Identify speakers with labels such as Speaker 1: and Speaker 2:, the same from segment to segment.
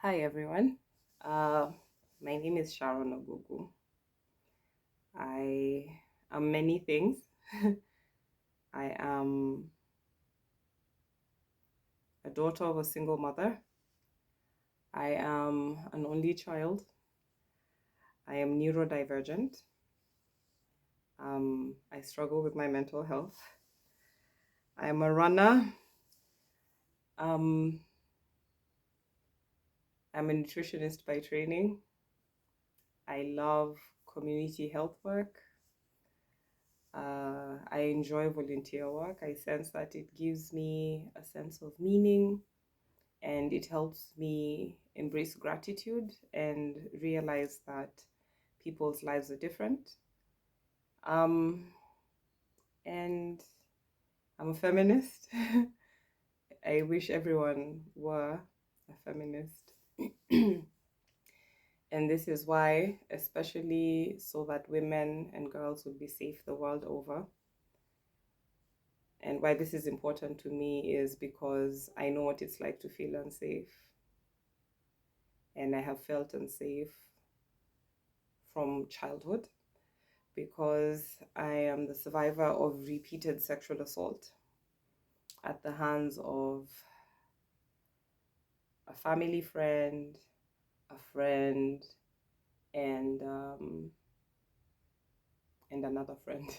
Speaker 1: Hi everyone. Uh, my name is Sharon Ogugu. I am many things. I am a daughter of a single mother. I am an only child. I am neurodivergent. I struggle with my mental health. I am a runner. Um, I'm a nutritionist by training. I love community health work. I enjoy volunteer work. I sense that it gives me a sense of meaning and it helps me embrace gratitude and realize that people's lives are different. Um, and I'm a feminist. I wish everyone were a feminist. And this is why, especially so that women and girls would be safe the world over. And why this is important to me is because I know what it's like to feel unsafe. And I have felt unsafe from childhood because I am the survivor of repeated sexual assault at the hands of a family friend, a friend, and and another friend.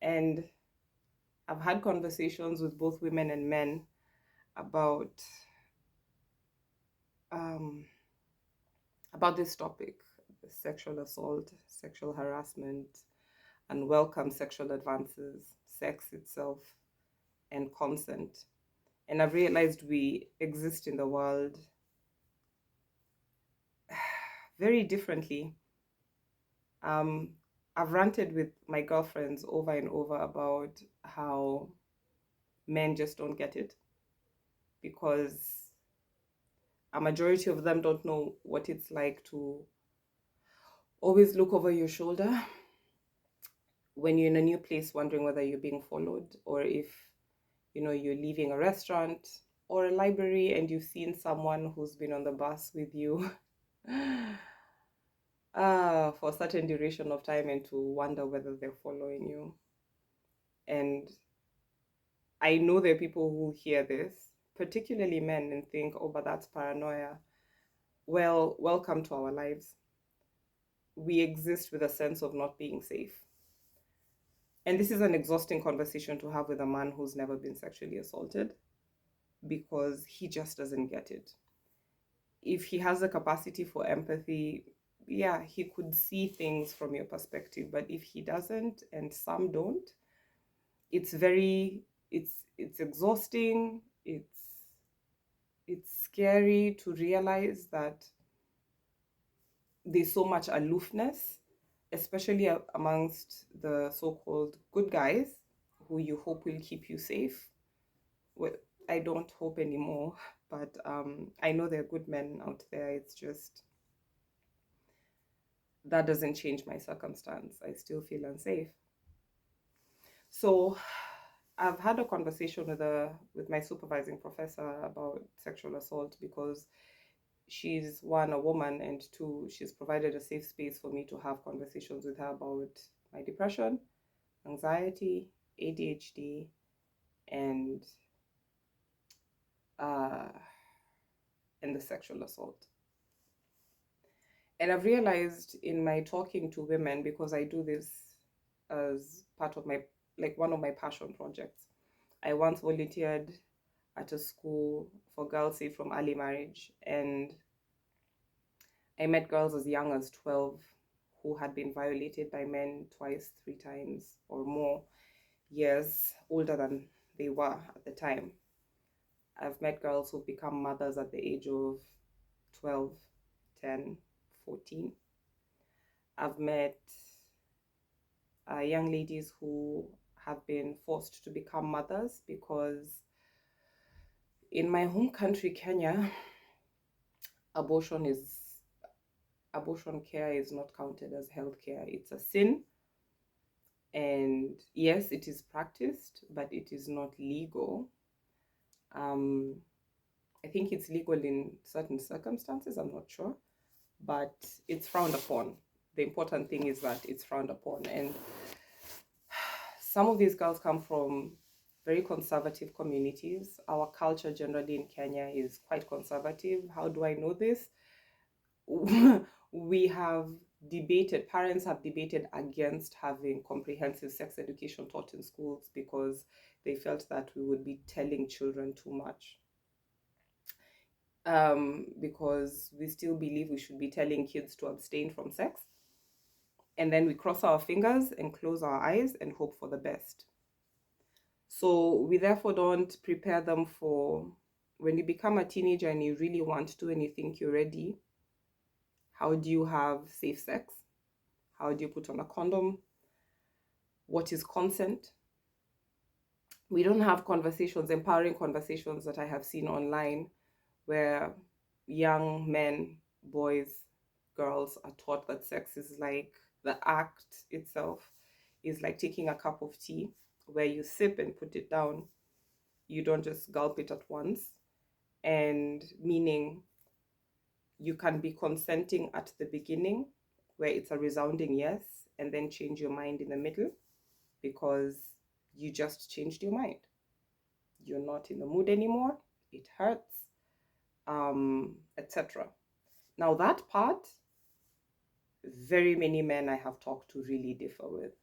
Speaker 1: And I've had conversations with both women and men about um, about this topic: sexual assault, sexual harassment, unwelcome sexual advances, sex itself, and consent. And I've realized we exist in the world very differently. Um, I've ranted with my girlfriends over and over about how men just don't get it because a majority of them don't know what it's like to always look over your shoulder when you're in a new place, wondering whether you're being followed or if you're leaving a restaurant or a library and you've seen someone who's been on the bus with you for a certain duration of time and to wonder whether they're following you. And I know there are people who hear this, particularly men, and think, oh, but that's paranoia. Well, welcome to our lives. We exist with a sense of not being safe. And this is an exhausting conversation to have with a man who's never been sexually assaulted because he just doesn't get it. If he has a capacity for empathy, yeah, he could see things from your perspective. But if he doesn't, and some don't, it's very it's exhausting. It's scary to realize that there's so much aloofness, especially amongst the so-called good guys who you hope will keep you safe. Well, I don't hope anymore, but I know there are good men out there. It's just that doesn't change my circumstance. I still feel unsafe. So I've had a conversation with my supervising professor about sexual assault because she's one, a woman, and two, she's provided a safe space for me to have conversations with her about my depression, anxiety, ADHD, and uh, and the sexual assault. And I've realized in my talking to women, because I do this as part of my, like, one of my passion projects. I once volunteered at a school for girls saved from early marriage, and I met girls as young as 12 who had been violated by men twice, three times, or more years older than they were at the time. I've met girls who've become mothers at the age of 12, 10, 14. I've met young ladies who have been forced to become mothers because in my home country, Kenya, abortion is abortion care is not counted as health care. It's a sin. And yes, it is practiced, but it is not legal. Um, I think it's legal in certain circumstances, I'm not sure, but it's frowned upon. The important thing is that it's frowned upon. And some of these girls come from very conservative communities. Our culture generally in Kenya is quite conservative. How do I know this? We have debated, parents have debated against having comprehensive sex education taught in schools because they felt that we would be telling children too much. Because we still believe we should be telling kids to abstain from sex. And then we cross our fingers and close our eyes and hope for the best. So we therefore don't prepare them for when you become a teenager and you really want to and you think you're ready. How do you have safe sex? How do you put on a condom? What is consent? We don't have conversations, empowering conversations that I have seen online where young men, boys, girls are taught that sex is like the act itself is like taking a cup of tea where you sip and put it down. You don't just gulp it at once. And meaning you can be consenting at the beginning where it's a resounding yes, and then change your mind in the middle because you just changed your mind. You're not in the mood anymore. It hurts, etc. Now that part, very many men I have talked to really differ with.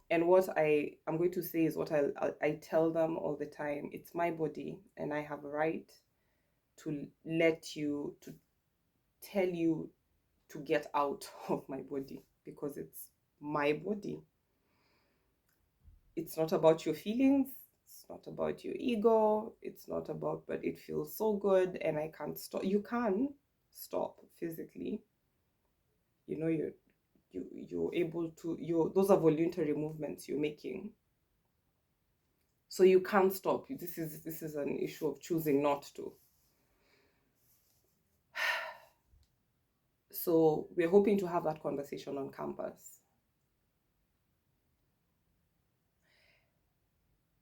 Speaker 1: And what I'm going to say is what I tell them all the time. It's my body, and I have a right to to tell you to get out of my body because it's my body. It's not about your feelings. It's not about your ego. It's not about, but it feels so good and I can't stop. You can stop physically. You know, you're able to, those are voluntary movements you're making. So you can't stop. This is an issue of choosing not to. So we're hoping to have that conversation on campus.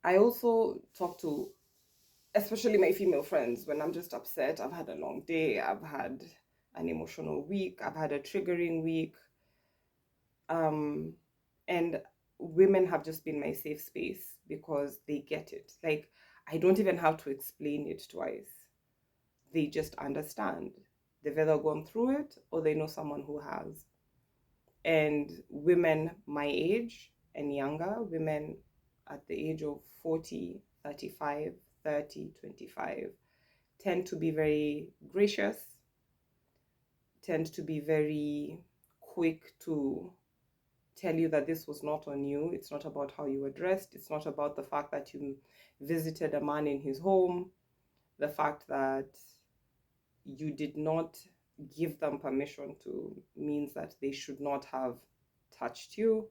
Speaker 1: I also talk to, especially my female friends, when I'm just upset. I've had a long day, I've had an emotional week, I've had a triggering week. And women have just been my safe space because they get it. Like, I don't even have to explain it twice. They just understand. They've either gone through it or they know someone who has. And women my age and younger, women at the age of 40, 35, 30, 25, tend to be very gracious, tend to be very quick to tell you that this was not on you. It's not about how you were dressed. It's not about the fact that you visited a man in his home, the fact that you did not give them permission to means that they should not have touched you,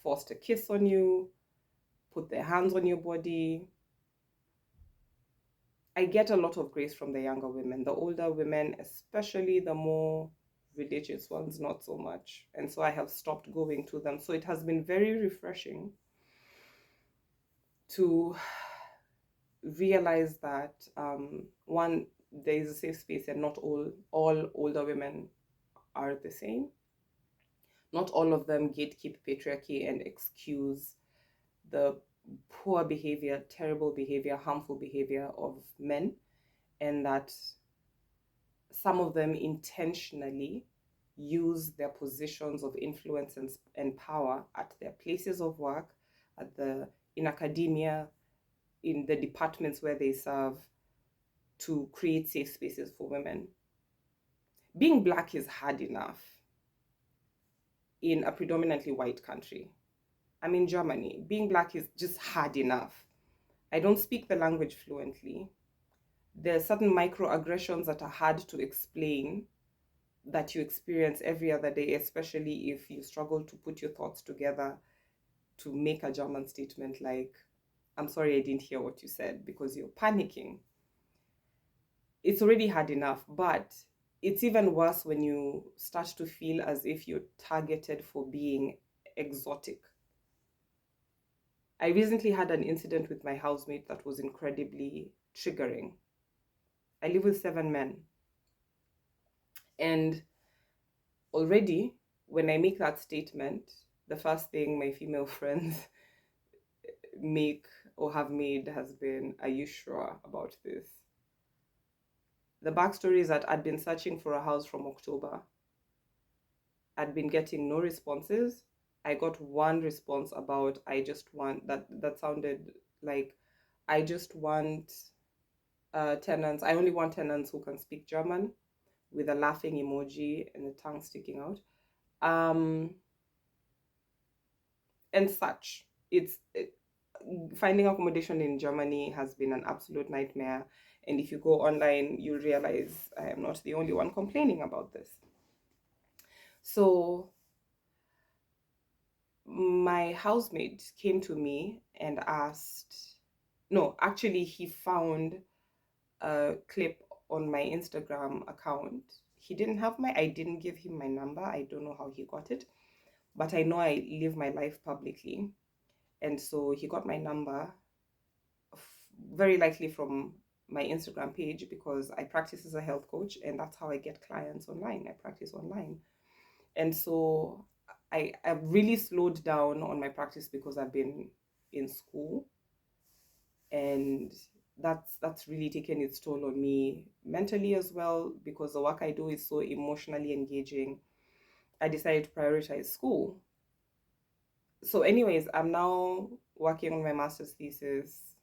Speaker 1: forced a kiss on you, put their hands on your body. I get a lot of grace from the younger women. The older women, especially the more religious ones, not so much. And so I have stopped going to them. So it has been very refreshing to realize that one, there is a safe space and not all older women are the same. Not all of them gatekeep patriarchy and excuse the poor behavior, terrible behavior, harmful behavior of men, and that some of them intentionally use their positions of influence and power at their places of work, in academia, in the departments where they serve, to create safe spaces for women. Being Black is hard enough in a predominantly white country. I'm in Germany. Being Black is just hard enough. I don't speak the language fluently. There are certain microaggressions that are hard to explain that you experience every other day, especially if you struggle to put your thoughts together to make a German statement like, I'm sorry I didn't hear what you said, because you're panicking. It's already hard enough, but it's even worse when you start to feel as if you're targeted for being exotic. I recently had an incident with my housemate that was incredibly triggering. I live with 7 men. And already, when I make that statement, the first thing my female friends make or have made has been, "Are you sure about this?" The backstory is that I'd been searching for a house from October. I'd been getting no responses. I got one response about, "I just want," that sounded like, "I just want tenants. I only want tenants who can speak German," with a laughing emoji and the tongue sticking out. Um, and such. Finding accommodation in Germany has been an absolute nightmare. And if you go online, you realize I am not the only one complaining about this. So my housemate came to me and asked, no, actually, he found a clip on my Instagram account. I didn't give him my number. I don't know how he got it, but I know I live my life publicly. And so he got my number, very likely from my Instagram page, because I practice as a health coach and that's how I get clients online. I practice online. And so I've really slowed down on my practice because I've been in school, and that's really taken its toll on me mentally as well, because the work I do is so emotionally engaging. I decided to prioritize school. So anyways, I'm now working on my master's thesis,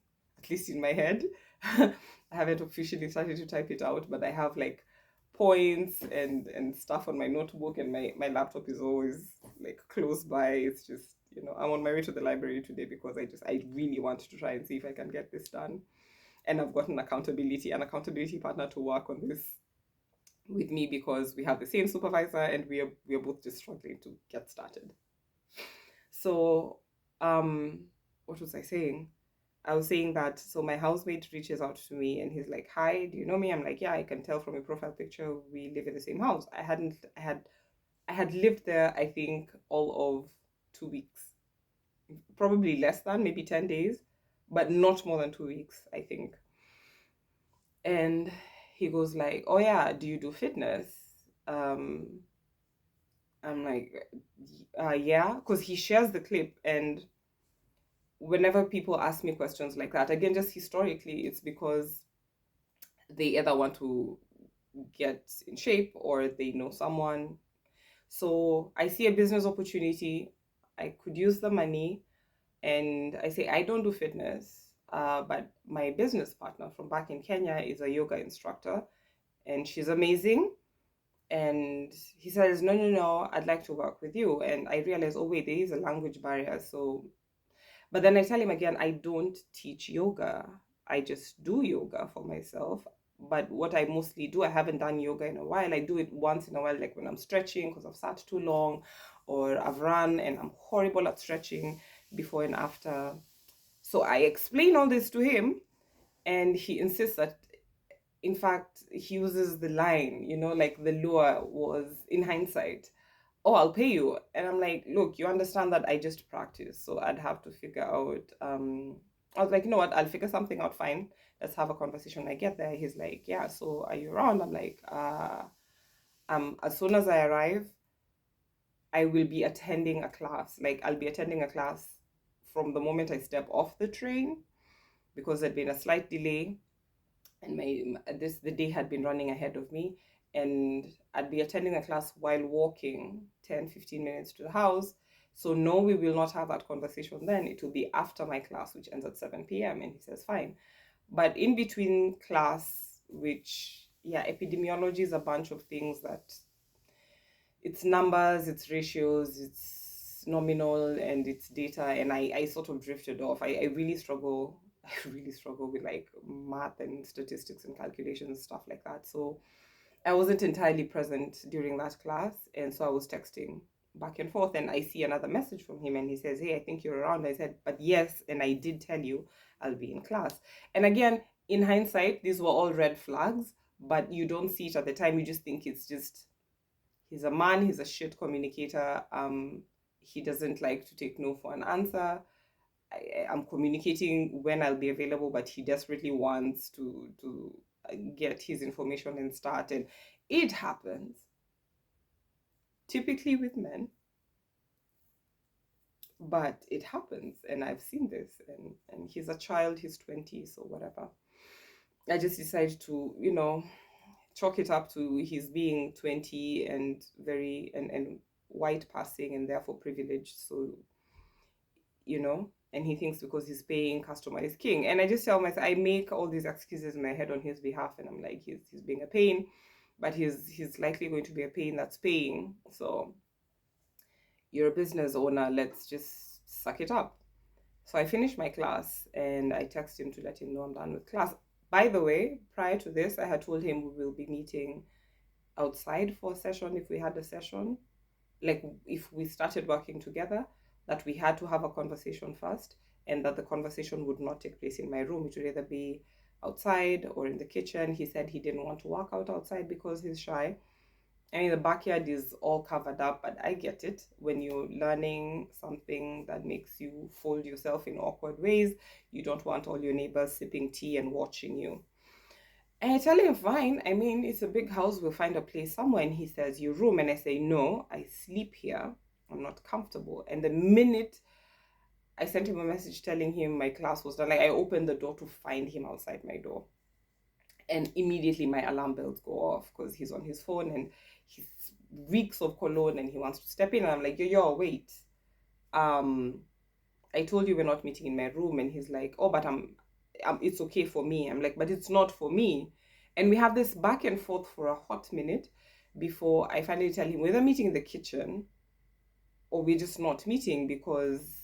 Speaker 1: at least in my head. I haven't officially started to type it out, but I have like points and stuff on my notebook, and my laptop is always like close by. It's just, I'm on my way to the library today because I really want to try and see if I can get this done. And I've got an accountability partner to work on this with me, because we have the same supervisor and we are both just struggling to get started. So, what was I saying? I was saying that, so my housemate reaches out to me and he's like, "Hi, do you know me?" I'm like, "Yeah, I can tell from your profile picture we live in the same house." I had lived there, I think, all of 2 weeks, probably less than, maybe 10 days, but not more than 2 weeks, I think. And he goes like, "Oh yeah, do you do fitness?" Um, I'm like, "Yeah," because he shares the clip, and whenever people ask me questions like that, again, just historically, it's because they either want to get in shape or they know someone. So I see a business opportunity. I could use the money, and I say, "I don't do fitness, but my business partner from back in Kenya is a yoga instructor, and she's amazing." And he says, "No, no, no, I'd like to work with you." And I realize, oh, wait, there is a language barrier. So, but then I tell him again, I don't teach yoga. I just do yoga for myself. But what I mostly do, I haven't done yoga in a while. I do it once in a while, like when I'm stretching because I've sat too long, or I've run and I'm horrible at stretching before and after. So I explain all this to him, and he insists that, in fact, he uses the line, like the lure was, in hindsight, "Oh, I'll pay you." And I'm like, "Look, you understand that I just practice, so I'd have to figure out." I was like, "You know what? I'll figure something out. Fine. Let's have a conversation when I get there." He's like, "Yeah, so are you around?" I'm like, as soon as I arrive, I will be attending a class. Like, I'll be attending a class from the moment I step off the train, because there'd been a slight delay, and the day had been running ahead of me, and I'd be attending a class while walking 10-15 minutes to the house. So no, we will not have that conversation then. It will be after my class, which ends at 7 p.m. And he says, "Fine." But in between class, which, yeah, epidemiology is a bunch of things that, it's numbers, it's ratios, it's nominal, and it's data. And I sort of drifted off. I really struggle. I really struggle with like math and statistics and calculations and stuff like that. So I wasn't entirely present during that class. And so I was texting back and forth, and I see another message from him, and he says, "Hey, I think you're around." I said, "But yes, and I did tell you I'll be in class." And again, in hindsight, these were all red flags, but you don't see it at the time. You just think it's just, he's a man, he's a shit communicator. He doesn't like to take no for an answer. I'm communicating when I'll be available, but he desperately wants to get his information and start. And it happens typically with men, but it happens, and I've seen this. And he's a child, he's 20, so whatever. I just decided to, chalk it up to his being 20 and very and white passing and therefore privileged. So, and he thinks because he's paying, customer is king. And I just tell myself, I make all these excuses in my head on his behalf, and I'm like, he's being a pain, but he's likely going to be a pain that's paying. So you're a business owner, let's just suck it up. So I finished my class and I texted him to let him know I'm done with class. By the way, prior to this, I had told him we will be meeting outside for a session if we had a session. Like if we started working together, that we had to have a conversation first, and that the conversation would not take place in my room. It would either be outside or in the kitchen. He said he didn't want to work out outside because he's shy. I mean, the backyard is all covered up, but I get it. When you're learning something that makes you fold yourself in awkward ways, you don't want all your neighbors sipping tea and watching you. And I tell him, fine. I mean, it's a big house. We'll find a place somewhere. And he says, your room. And I say, no, I sleep here. I'm not comfortable. And the minute I sent him a message telling him my class was done, like I opened the door to find him outside my door. And immediately my alarm bells go off because he's on his phone and he reeks of cologne and he wants to step in. And I'm like, yo, wait. I told you we're not meeting in my room. And he's like, oh, but it's okay for me. I'm like, but it's not for me. And we have this back and forth for a hot minute before I finally tell him we're meeting in the kitchen or we're just not meeting because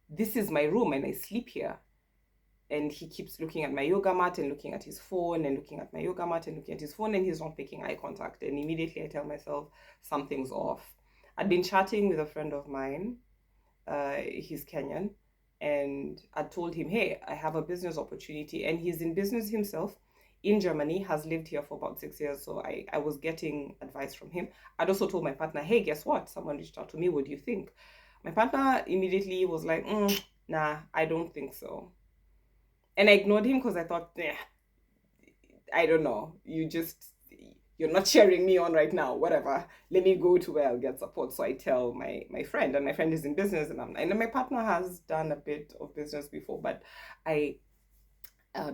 Speaker 1: this is my room and I sleep here. And he keeps looking at my yoga mat and looking at his phone and looking at my yoga mat and looking at his phone, and he's not making eye contact. And immediately I tell myself something's off. I'd been chatting with a friend of mine. He's Kenyan. And I told him, hey, I have a business opportunity. And he's in business himself in Germany, has lived here for about 6 years. So I was getting advice from him. I'd also told my partner, hey, guess what? Someone reached out to me. What do you think? My partner immediately was like, nah, I don't think so. And I ignored him because I thought, I don't know. You're not cheering me on right now. Whatever. Let me go to where I'll get support. So I tell my friend, and my friend is in business, and my partner has done a bit of business before, but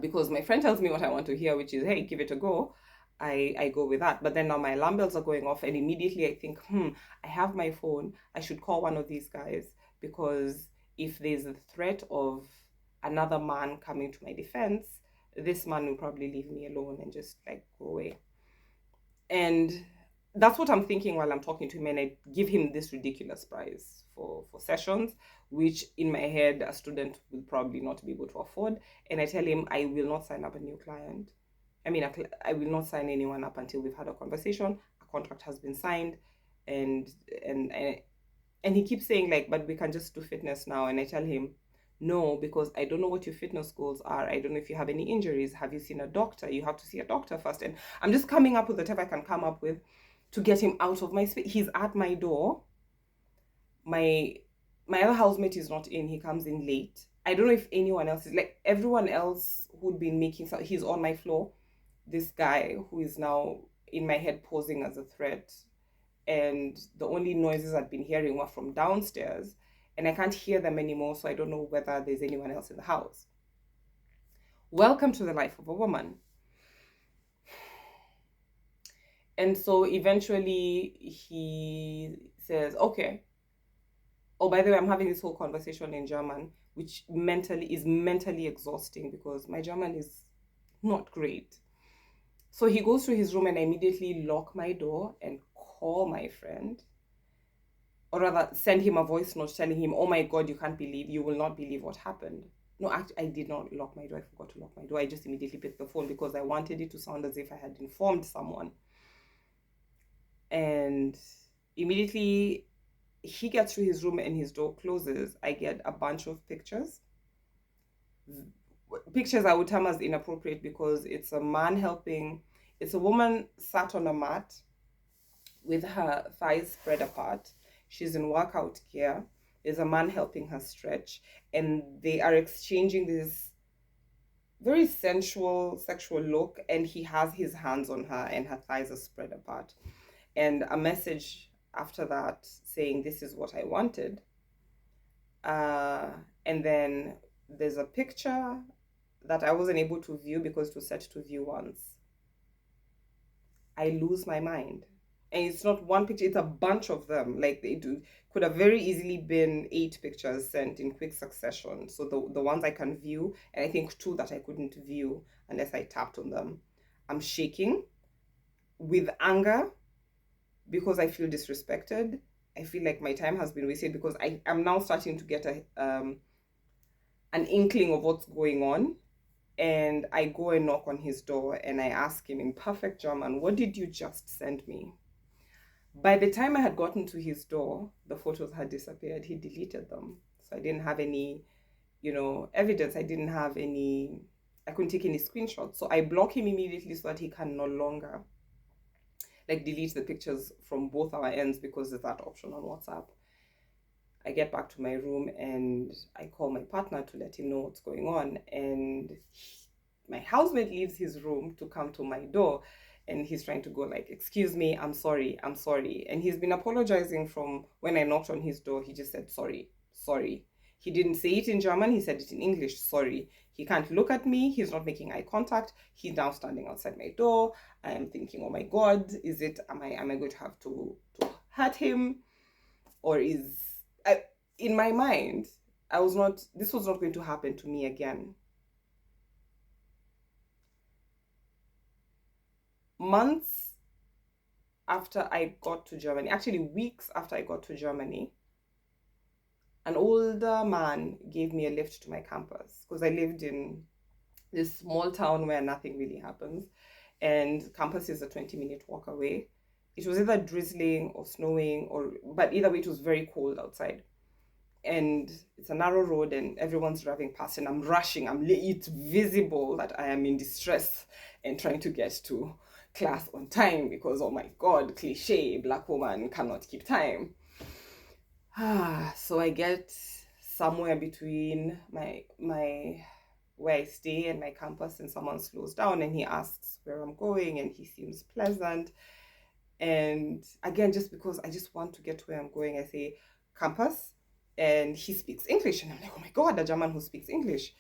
Speaker 1: because my friend tells me what I want to hear, which is, hey, give it a go. I go with that. But then now my alarm bells are going off, and immediately I think, I have my phone. I should call one of these guys because if there's a threat of another man coming to my defense, this man will probably leave me alone and just like go away. And that's what I'm thinking while I'm talking to him, and I give him this ridiculous price for sessions, which in my head a student will probably not be able to afford. And I tell him I will not sign up a new client. I mean, I will not sign anyone up until we've had a conversation, a contract has been signed, and and and he keeps saying like, but we can just do fitness now. And I tell him, no, because I don't know what your fitness goals are. I don't know if you have any injuries. Have you seen a doctor? You have to see a doctor first. And I'm just coming up with whatever I can come up with to get him out of my space. He's at my door. My other housemate is not in. He comes in late. I don't know if anyone else is like everyone else who'd been making so he's on my floor. This guy who is now in my head posing as a threat. And the only noises I'd been hearing were from downstairs, and I can't hear them anymore, so I don't know whether there's anyone else in the house. Welcome to the life of a woman. And so eventually he says, okay. Oh, by the way, I'm having this whole conversation in German, which is mentally exhausting because my German is not great. So he goes to his room and I immediately lock my door and call my friend, or rather send him a voice note telling him, oh my God, you will not believe what happened. No, actually, I did not lock my door. I forgot to lock my door. I just immediately picked the phone because I wanted it to sound as if I had informed someone. And immediately he gets to his room and his door closes. I get a bunch of pictures. Pictures I would term as inappropriate because it's a woman sat on a mat with her thighs spread apart. She's in workout gear. There's a man helping her stretch, and they are exchanging these very sensual, sexual look, and he has his hands on her, and her thighs are spread apart. And a message after that saying, "This is what I wanted." Uh, and then there's a picture that I wasn't able to view because it was set to view once. I lose my mind. And it's not one picture, it's a bunch of them. Like they do could have very easily been 8 pictures sent in quick succession. So the ones I can view, and I think two that I couldn't view unless I tapped on them. I'm shaking with anger because I feel disrespected. I feel like my time has been wasted because I am now starting to get a an inkling of what's going on. And I go and knock on his door and I ask him in perfect German, "What did you just send me?" By the time I had gotten to his door, the photos had disappeared. He deleted them. So I didn't have any, evidence. I couldn't take any screenshots. So I block him immediately so that he can no longer like delete the pictures from both our ends because there's that option on WhatsApp. I get back to my room and I call my partner to let him know what's going on. And my housemate leaves his room to come to my door and he's trying to go like, "Excuse me, I'm sorry, I'm sorry." And he's been apologizing from when I knocked on his door. He just said, "Sorry, sorry." He didn't say it in German, he said it in English, "Sorry." He can't look at me, he's not making eye contact. He's now standing outside my door. I am thinking, oh my God, am I going to have to hurt him? Or in my mind, this was not going to happen to me again. Months after I got to Germany, actually weeks after I got to Germany, an older man gave me a lift to my campus because I lived in this small town where nothing really happens, and campus is a 20-minute walk away. It was either drizzling or snowing, but either way, it was very cold outside. And it's a narrow road and everyone's driving past and I'm rushing. It's visible that I am in distress and trying to get to class on time because, oh my God, cliche, black woman cannot keep time. So I get somewhere between my where I stay and my campus, and someone slows down and he asks where I'm going and he seems pleasant. And again, just because I just want to get to where I'm going, I say campus, and he speaks English, and I'm like, oh my God, a German who speaks English.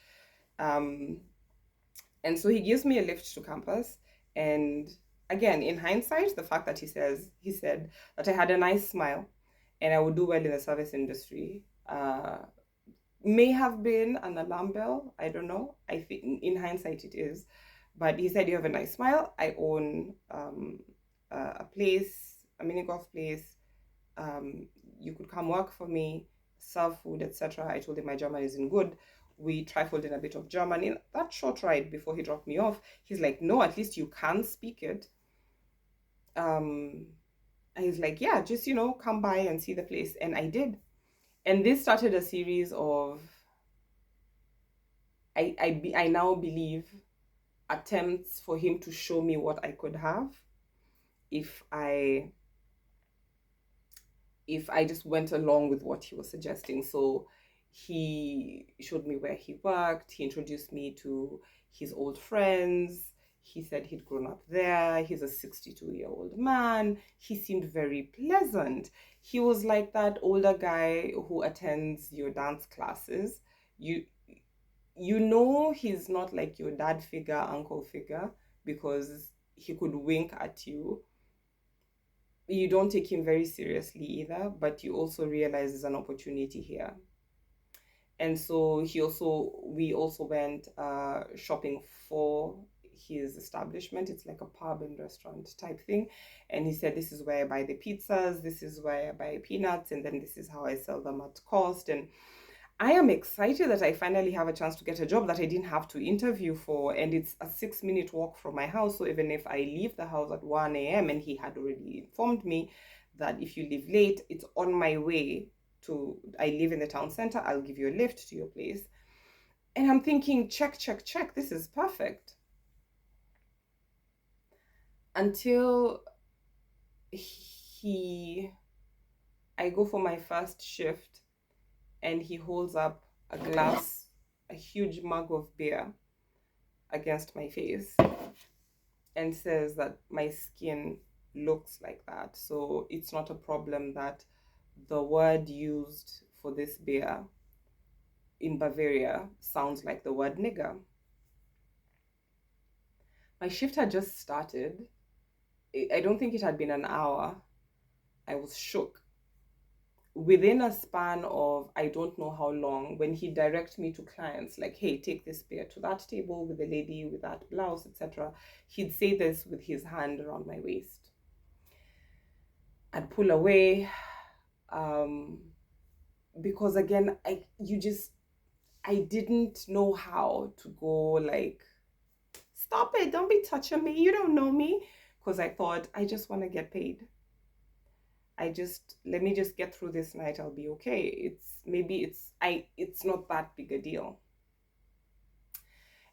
Speaker 1: Um, and so he gives me a lift to campus, and again, in hindsight, the fact that he said that I had a nice smile, and I would do well in the service industry. May have been an alarm bell. I don't know. I think in hindsight it is, but he said, "You have a nice smile. I own a place, a mini golf place. You could come work for me, serve food, etc." I told him my German isn't good. We trifled in a bit of German. In that short ride before he dropped me off, he's like, "No, at least you can speak it." And he's like, "Yeah, just come by and see the place." And I did. And this started a series of I now believe attempts for him to show me what I could have if I just went along with what he was suggesting. So he showed me where he worked. He introduced me to his old friends. He said he'd grown up there. He's a 62-year-old man. He seemed very pleasant. He was like that older guy who attends your dance classes. He's not like your dad figure, uncle figure, because he could wink at you. You don't take him very seriously either, but you also realize there's an opportunity here. And so we also went shopping for his establishment. It's like a pub and restaurant type thing. And he said, "This is where I buy the pizzas, this is where I buy peanuts, and then this is how I sell them at cost." And I am excited that I finally have a chance to get a job that I didn't have to interview for, and it's a 6-minute walk from my house. So even if I leave the house at 1 a.m., and he had already informed me that if you leave late, it's on my way I live in the town center, I'll give you a lift to your place. And I'm thinking, check, check, check, this is perfect. Until I go for my first shift and he holds up a huge mug of beer, against my face and says that my skin looks like that. So it's not a problem that the word used for this beer in Bavaria sounds like the word nigger. My shift had just started. I don't think it had been an hour. I was shook. Within a span of I don't know how long, when he directs me to clients, like, hey, take this beer to that table with the lady with that blouse, etc., he'd say this with his hand around my waist. I'd pull away, because again, I didn't know how to go, like, stop it, don't be touching me, you don't know me, because I thought I just want to get paid. Let me just get through this night, I'll be okay. It's not that big a deal.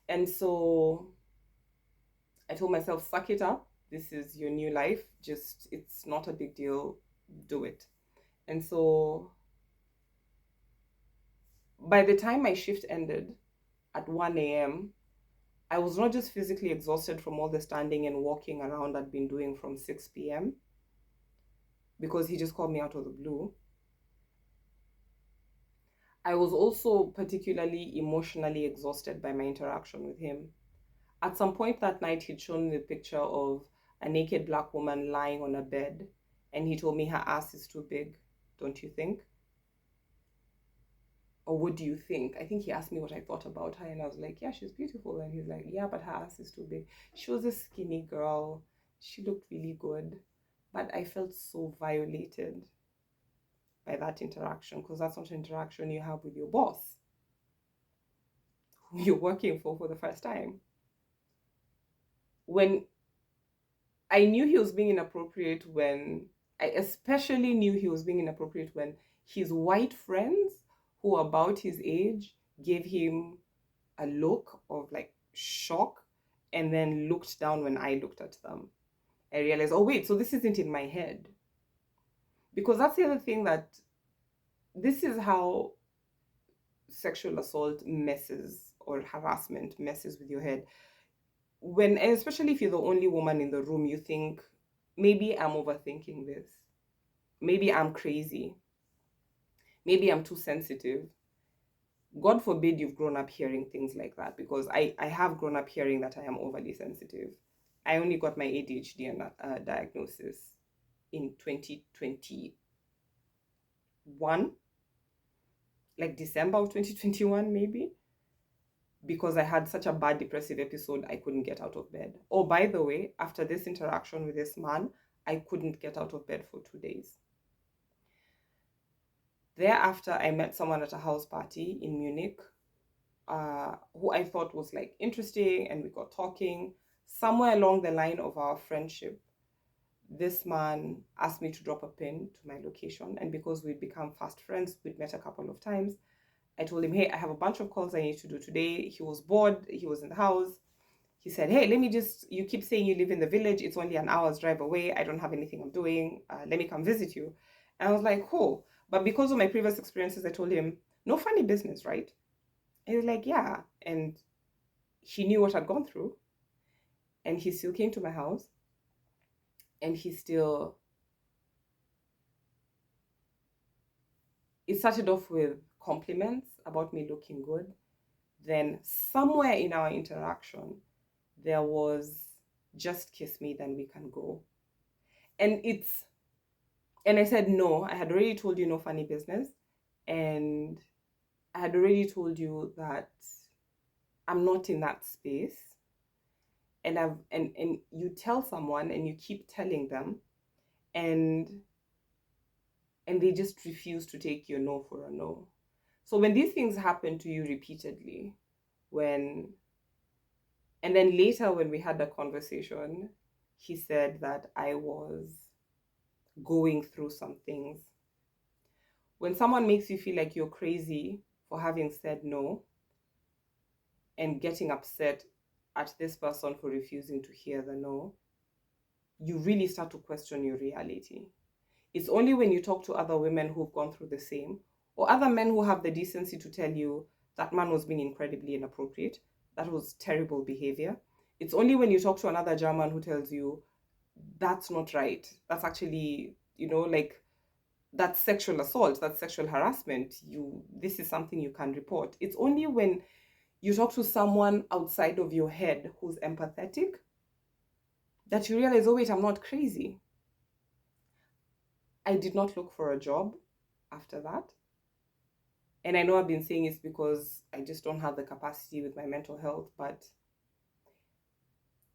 Speaker 1: And so I told myself, suck it up, this is your new life, just, it's not a big deal, do it. And so by the time my shift ended at 1 a.m., I was not just physically exhausted from all the standing and walking around I'd been doing from 6 p.m. because he just called me out of the blue. I was also particularly emotionally exhausted by my interaction with him. At some point that night, he'd shown me the picture of a naked black woman lying on a bed, and he told me her ass is too big, don't you think? Or what do you think? I think he asked me what I thought about her, and I was like, yeah, she's beautiful. And he's like, yeah, but her ass is too big. She was a skinny girl. She looked really good. But I felt so violated by that interaction, because that's not an interaction you have with your boss who you're working for the first time. When I knew he was being inappropriate, I especially knew he was being inappropriate when his white friends who are about his age gave him a look of like shock and then looked down when I looked at them. I realized, oh wait, so this isn't in my head. Because that's the other thing, that this is how sexual assault messes, or harassment messes with your head. And especially if you're the only woman in the room, you think, maybe I'm overthinking this. Maybe I'm crazy. Maybe I'm too sensitive. God forbid you've grown up hearing things like that, because I have grown up hearing that I am overly sensitive. I only got my ADHD diagnosis in 2021, like December of 2021, maybe, because I had such a bad depressive episode, I couldn't get out of bed. Oh, by the way, after this interaction with this man, I couldn't get out of bed for 2 days. Thereafter, I met someone at a house party in Munich, who I thought was like interesting, and we got talking. Somewhere along the line of our friendship, this man asked me to drop a pin to my location, and because we'd become fast friends, we'd met a couple of times, I told him, hey, I have a bunch of calls I need to do today. He was bored, he was in the house. He said, hey, you keep saying you live in the village, it's only an hour's drive away, I don't have anything I'm doing, let me come visit you. And I was like, cool. But because of my previous experiences, I told him, no funny business, right? And he was like, yeah. And he knew what I'd gone through. And he still came to my house. And it started off with compliments about me looking good. Then somewhere in our interaction, there was, just kiss me, then we can go. And I said, no, I had already told you no funny business. And I had already told you that I'm not in that space. And you tell someone and you keep telling them, and they just refuse to take your no for a no. So when these things happen to you repeatedly, and then later when we had the conversation, he said that I was going through some things. When someone makes you feel like you're crazy for having said no, and getting upset at this person for refusing to hear the no, you really start to question your reality. It's only when you talk to other women who've gone through the same, or other men who have the decency to tell you that man was being incredibly inappropriate, that was terrible behavior. It's only when you talk to another German who tells you that's not right. That's actually, like, that's sexual assault, that's sexual harassment. This is something you can report. It's only when you talk to someone outside of your head who's empathetic that you realize, oh wait, I'm not crazy. I did not look for a job after that. And I know I've been saying it's because I just don't have the capacity with my mental health, but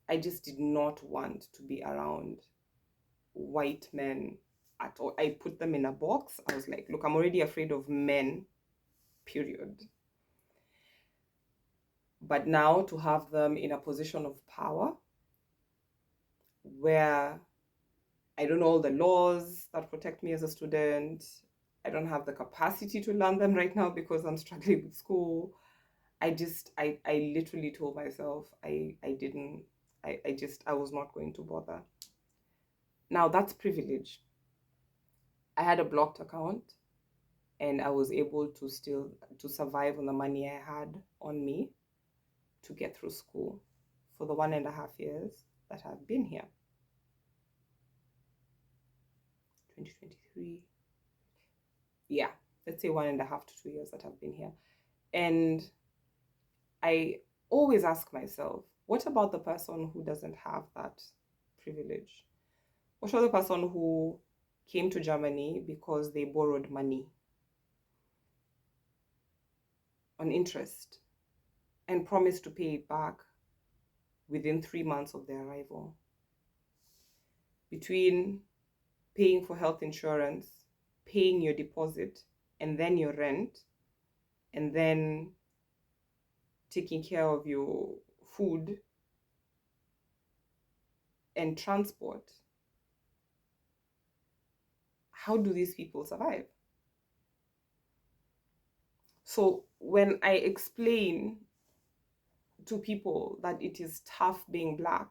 Speaker 1: I just did not want to be around white men at all. I put them in a box. I was like, look, I'm already afraid of men, period. But now to have them in a position of power where I don't know all the laws that protect me as a student, I don't have the capacity to learn them right now because I'm struggling with school. I literally told myself I was not going to bother. Now that's privilege. I had a blocked account and I was able to still to survive on the money I had on me to get through school for the 1.5 years that I've been here. 2023. Yeah, let's say 1.5 to 2 years that I've been here. And I always ask myself, what about the person who doesn't have that privilege? What about the person who came to Germany because they borrowed money on interest and promised to pay it back within 3 months of their arrival? Between paying for health insurance, paying your deposit, and then your rent, and then taking care of your food and transport, how do these people survive? So when I explain to people that it is tough being Black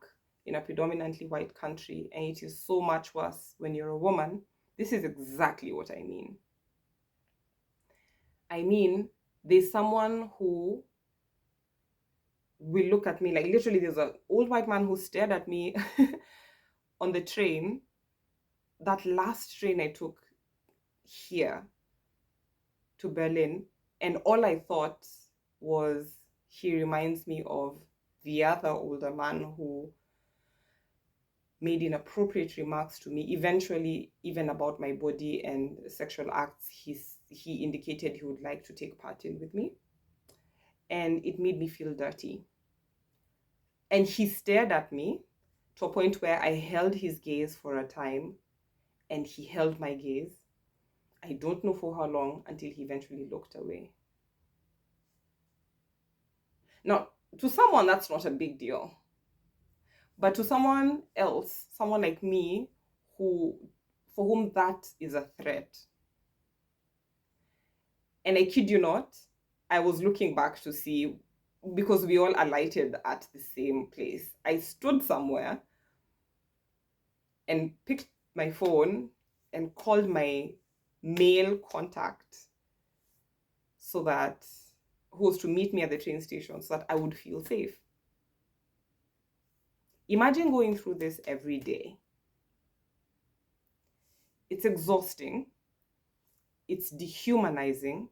Speaker 1: in a predominantly white country and it is so much worse when you're a woman, this is exactly what I mean. I mean, there's someone who will look at me, like literally there's an old white man who stared at me on the train, that last train I took here to Berlin, and all I thought was, he reminds me of the other older man who made inappropriate remarks to me, eventually even about my body and sexual acts he indicated he would like to take part in with me. And it made me feel dirty. And he stared at me to a point where I held his gaze for a time, and he held my gaze. I don't know for how long, until he eventually looked away. Now, to someone, that's not a big deal. But to someone else, someone like me, for whom that is a threat. And I kid you not, I was looking back to see, because we all alighted at the same place. I stood somewhere and picked my phone and called my male contact who was to meet me at the train station so that I would feel safe. Imagine going through this every day. It's exhausting. It's dehumanizing.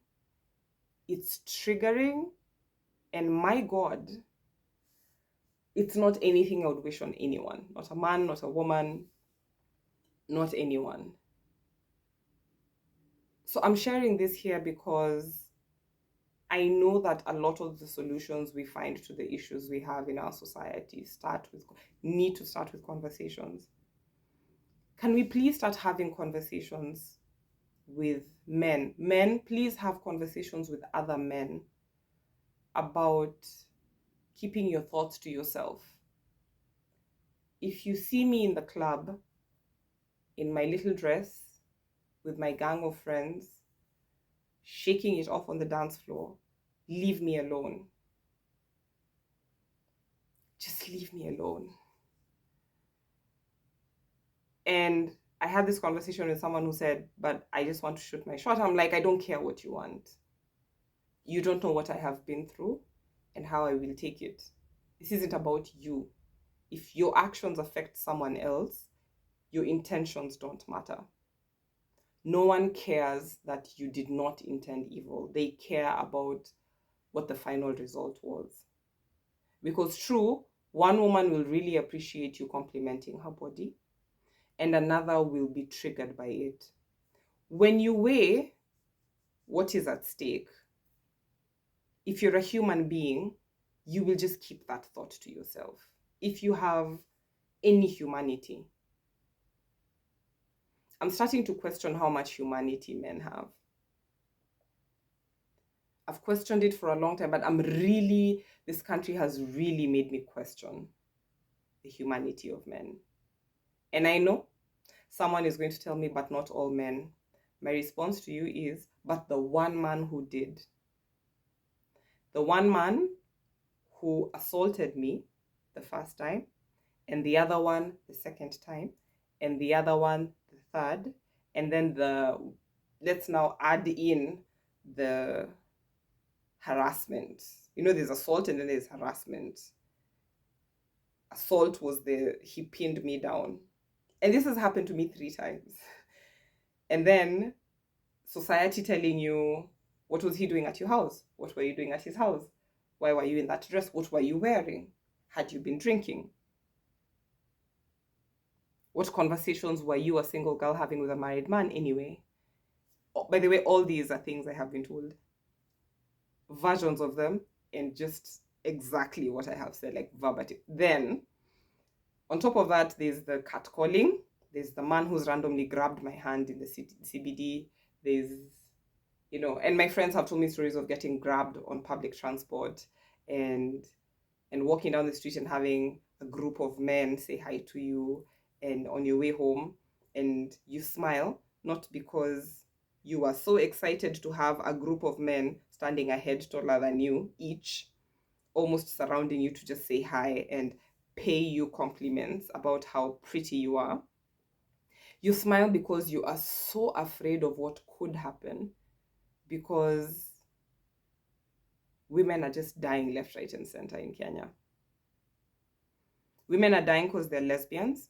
Speaker 1: It's triggering. And my God, it's not anything I would wish on anyone. Not a man, not a woman, not anyone. So I'm sharing this here because I know that a lot of the solutions we find to the issues we have in our society need to start with conversations. Can we please start having conversations with men? Men, please have conversations with other men about keeping your thoughts to yourself. If you see me in the club, in my little dress, with my gang of friends, shaking it off on the dance floor, leave me alone. Just leave me alone. And I had this conversation with someone who said, but I just want to shoot my shot. I'm like, I don't care what you want. You don't know what I have been through, and how I will take it. This isn't about you. If your actions affect someone else, your intentions don't matter. No one cares that you did not intend evil. They care about what the final result was. Because true, one woman will really appreciate you complimenting her body, and another will be triggered by it. When you weigh what is at stake, if you're a human being, you will just keep that thought to yourself. If you have any humanity, I'm starting to question how much humanity men have. I've questioned it for a long time, but this country has really made me question the humanity of men. And I know someone is going to tell me, but not all men. My response to you is, but the one man who did. The one man who assaulted me the first time, and the other one the second time, and the other one the third, and then let's now add in the harassment. There's assault and then there's harassment. Assault was he pinned me down. And this has happened to me 3 times. And then society telling you, what was he doing at your house? What were you doing at his house? Why were you in that dress? What were you wearing? Had you been drinking? What conversations were you, a single girl, having with a married man anyway? Oh, by the way, all these are things I have been told. Versions of them, and just exactly what I have said, like verbatim. Then, on top of that, there's the catcalling. There's the man who's randomly grabbed my hand in the CBD. There's, and my friends have told me stories of getting grabbed on public transport and walking down the street and having a group of men say hi to you, and on your way home, and you smile, not because you are so excited to have a group of men standing a head taller than you, each almost surrounding you to just say hi and pay you compliments about how pretty you are. You smile because you are so afraid of what could happen, because women are just dying left, right, and center in Kenya. Women are dying because they're lesbians,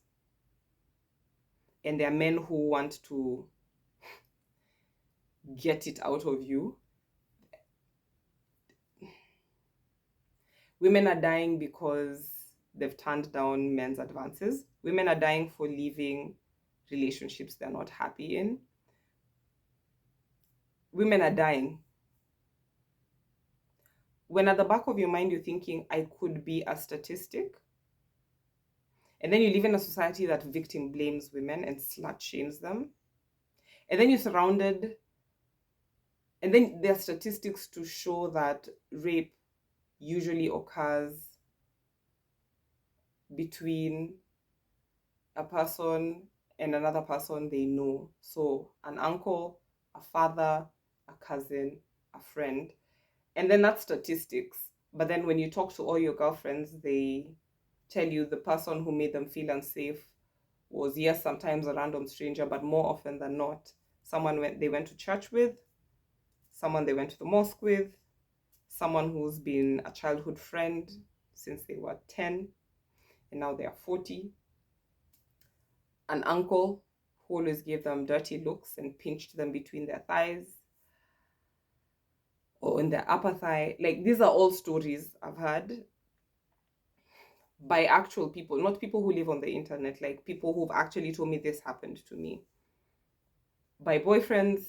Speaker 1: and there are men who want to get it out of you. Women are dying because they've turned down men's advances. Women are dying for leaving relationships they're not happy in. Women are dying when at the back of your mind you're thinking, I could be a statistic. And then you live in a society that victim blames women and slut shames them. And then you're surrounded, and then there are statistics to show that rape usually occurs between a person and another person they know. So an uncle, a father, a cousin, a friend. And then that's statistics. But then when you talk to all your girlfriends, they tell you the person who made them feel unsafe was, yes, sometimes a random stranger, but more often than not, someone they went to church with, someone they went to the mosque with, someone who's been a childhood friend since they were 10 and now they are 40, an uncle who always gave them dirty looks and pinched them between their thighs or in their upper thigh. Like, these are all stories I've heard by actual people, not people who live on the internet, like people who've actually told me this happened to me. By boyfriends,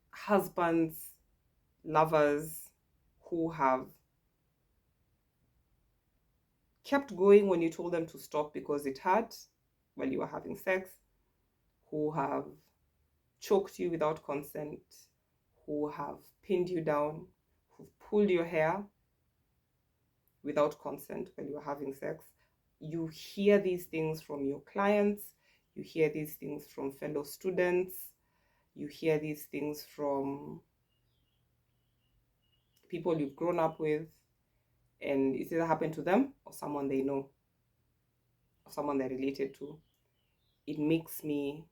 Speaker 1: husbands, lovers who have kept going when you told them to stop because it hurt while you were having sex, who have choked you without consent, who have pinned you down, who've pulled your hair without consent while you were having sex. You hear these things from your clients, you hear these things from fellow students, you hear these things from people you've grown up with, and it's either happened to them or someone they know or someone they're related to. It makes me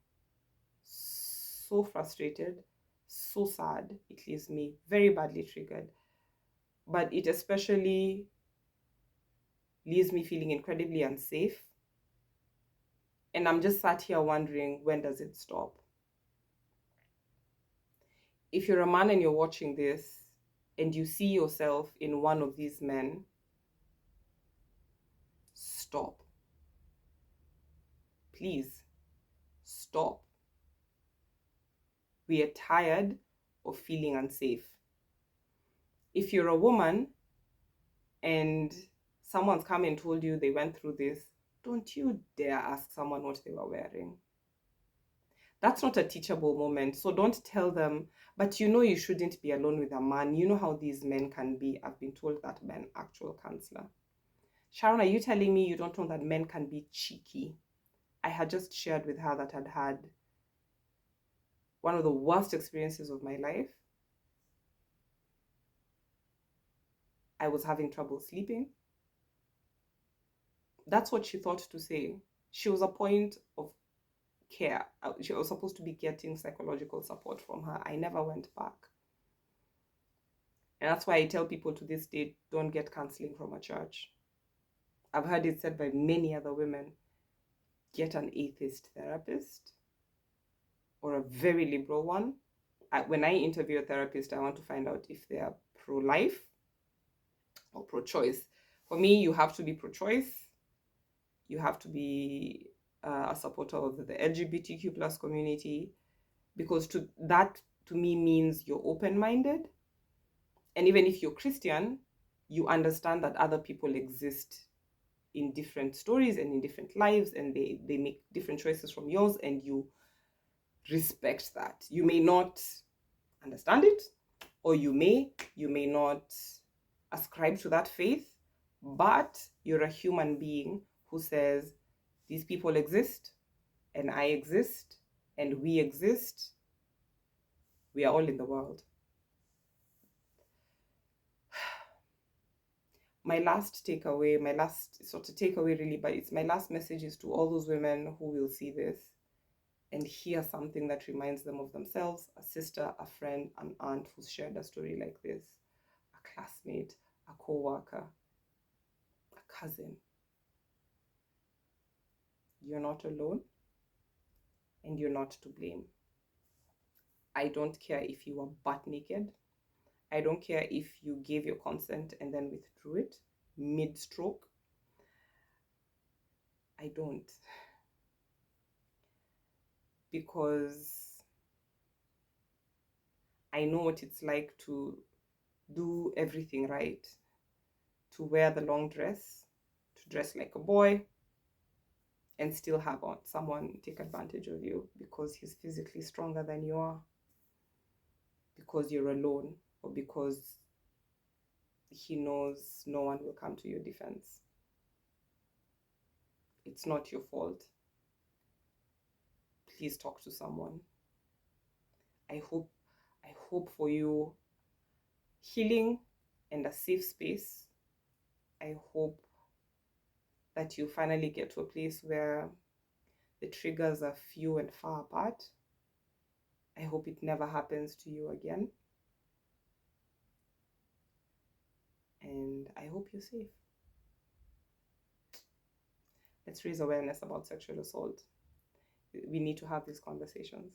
Speaker 1: so frustrated, so sad. It leaves me very badly triggered. but it especially leaves me feeling incredibly unsafe. And I'm just sat here wondering, when does it stop? If you're a man and you're watching this and you see yourself in one of these men, stop. Please stop. We are tired of feeling unsafe. If you're a woman and someone's come and told you they went through this, don't you dare ask someone what they were wearing. That's not a teachable moment. So don't tell them, but you know you shouldn't be alone with a man. You know how these men can be. I've been told that by an actual counselor. Sharon, are you telling me you don't know that men can be cheeky? I had just shared with her that I'd had one of the worst experiences of my life. I was having trouble sleeping. That's what she thought to say. She was a point of care. She was supposed to be getting psychological support from her. I never went back. And that's why I tell people to this day, don't get counseling from a church. I've heard it said by many other women, get an atheist therapist or a very liberal one. When I interview a therapist, I want to find out if they are pro-life or pro-choice. For me, you have to be pro-choice. You have to be a supporter of the LGBTQ plus community, because that to me means you're open-minded. And even if you're Christian, you understand that other people exist in different stories and in different lives, and they make different choices from yours, and you respect that. You may not understand it, or you may not ascribe to that faith, but you're a human being who says these people exist and I exist and we exist. We are all in the world. My last takeaway, it's not a takeaway really, but it's my last message is to all those women who will see this and hear something that reminds them of themselves, a sister, a friend, an aunt who's shared a story like this, a classmate, a co-worker, a cousin. You're not alone and you're not to blame. I don't care if you were butt naked. I don't care if you gave your consent and then withdrew it mid-stroke. I don't. Because I know what it's like to do everything right, to wear the long dress, to dress like a boy, and still have someone take advantage of you because he's physically stronger than you are, because you're alone, or because he knows no one will come to your defense. It's not your fault. Please talk to someone. I hope for you healing and a safe space. I hope that you finally get to a place where the triggers are few and far apart. I hope it never happens to you again. And I hope you're safe. Let's raise awareness about sexual assault. We need to have these conversations.